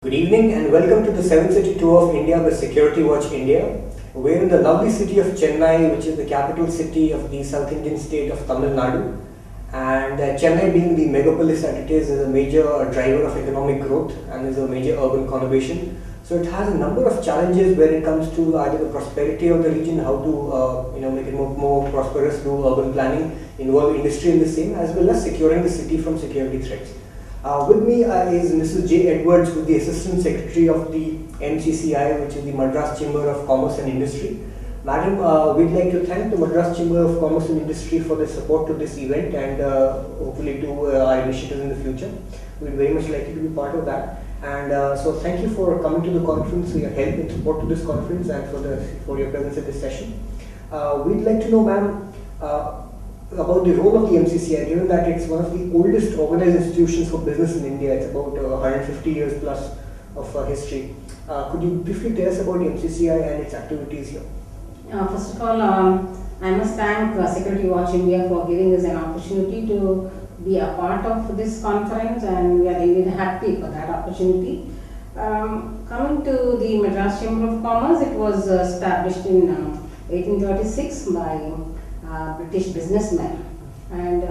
Good evening and welcome to the 7 City Tour of India by Security Watch India. We're in the lovely city of Chennai, which is the capital city of the South Indian state of Tamil Nadu. And Chennai, being the megapolis that it is a major driver of economic growth and is a major urban conurbation. So it has a number of challenges when it comes to either the prosperity of the region, how to make it more prosperous, do urban planning, involve industry in the same, as well as securing the city from security threats. With me is Mrs. J. Edwards, who is the Assistant Secretary of the MCCI, which is the Madras Chamber of Commerce and Industry. Madam, we'd like to thank the Madras Chamber of Commerce and Industry for the support to this event and hopefully to our initiatives in the future. We'd very much like you to be part of that. And so thank you for coming to the conference, for your help and support to this conference and for your presence at this session. We'd like to know, ma'am, about the role of the MCCI, given that it's one of the oldest organized institutions for business in India. It's about 150 years plus of history. Could you briefly tell us about the MCCI and its activities here? First of all, I must thank Security Watch India for giving us an opportunity to be a part of this conference, and we are really happy for that opportunity. Coming to the Madras Chamber of Commerce, it was established in 1836 by British businessmen, and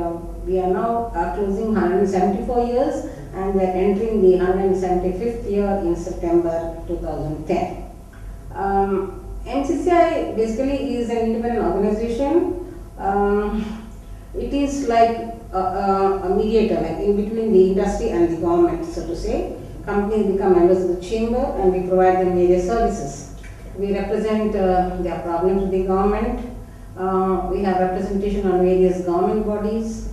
we are now closing 174 years, and we are entering the 175th year in September 2010. MCCI basically is an independent organization. It is like a mediator, like in between the industry and the government, so to say. Companies become members of the chamber and we provide them various services. We represent their problems with the government. We have representation on various government bodies.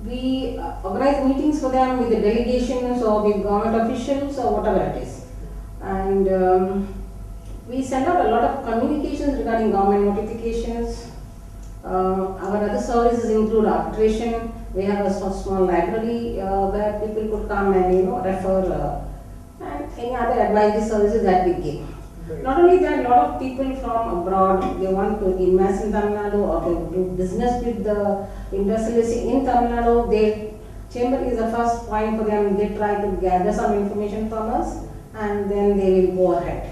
We organize meetings for them with the delegations or with government officials or whatever it is. And we send out a lot of communications regarding government notifications. Our other services include arbitration. We have a small library where people could come and refer and any other advisory services that we give. Right. Not only that, a lot of people from abroad, they want to invest in Tamil Nadu or they do business with the industrialists in Tamil Nadu. Their chamber is the first point for them. They try to gather some information from us and then they will go ahead.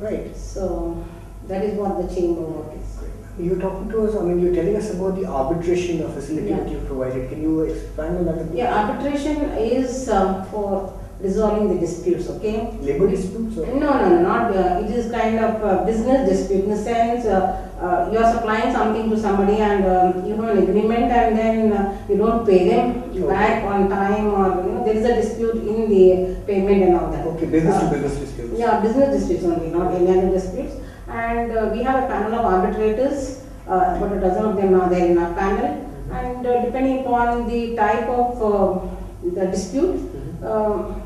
Right. So that is what the chamber work is. You're talking to us, you're telling us about the arbitration facility that you provided. Can you expand on that a bit? Yeah, arbitration is for resolving the disputes, okay? Labor disputes? Or? No, not. It is kind of a business dispute in the sense you are supplying something to somebody and you have an agreement and then you don't pay them back on time, or there is a dispute in the payment and all that. Okay, business to business disputes. Yeah, business disputes only, not any other disputes. And we have a panel of arbitrators, about a dozen of them are there in our panel, and depending upon the type of the dispute,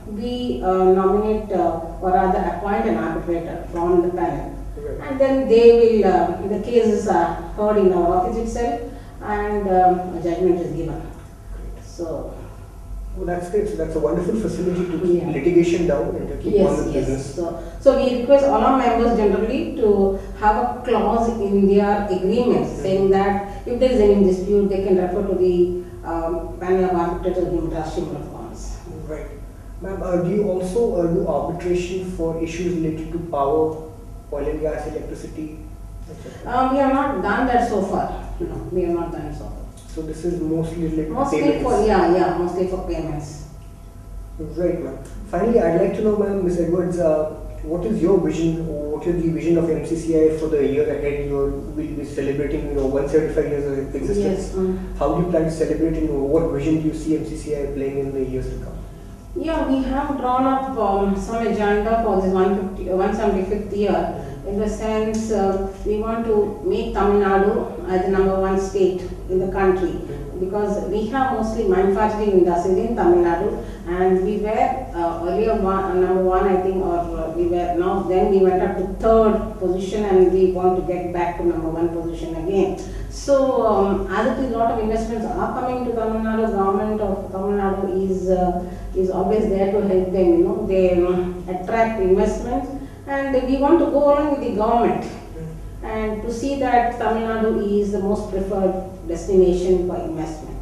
we nominate or rather appoint an arbitrator from the panel. Right. And then they will, the cases are heard in our office itself and a judgment is given. So. Well, that's great. So that's a wonderful facility to keep litigation down and to keep on the business. So we request all our members generally to have a clause in their agreements saying that if there is any dispute, they can refer to the panel of arbitrators in Madras Chamber of Commerce. Right. Ma'am, do you also do arbitration for issues related to power, oil and gas, electricity, etc.? We have not done that so far. No, we have not done it so far. So this is mostly related to Mostly payments. mostly for payments. Right, ma'am. Finally, I'd like to know, ma'am, Ms. Edwards, what is your vision, or what is the vision of MCCI for the year ahead? We'll be celebrating, 175 years of existence. Yes. How do you plan to celebrate, and what vision do you see MCCI playing in the years to come? Yeah, we have drawn up some agenda for this 175th year. In the sense, we want to make Tamil Nadu as the #1 state in the country, because we have mostly manufacturing industries in Tamil Nadu, and we were earlier #1, I think, or we were now. Then we went up to 3rd position, and we want to get back to #1 position again. So, as it is, a lot of investments are coming to Tamil Nadu. Government of Tamil Nadu is always there to help them. They attract investments. And we want to go along with the government and to see that Tamil Nadu is the most preferred destination for investment.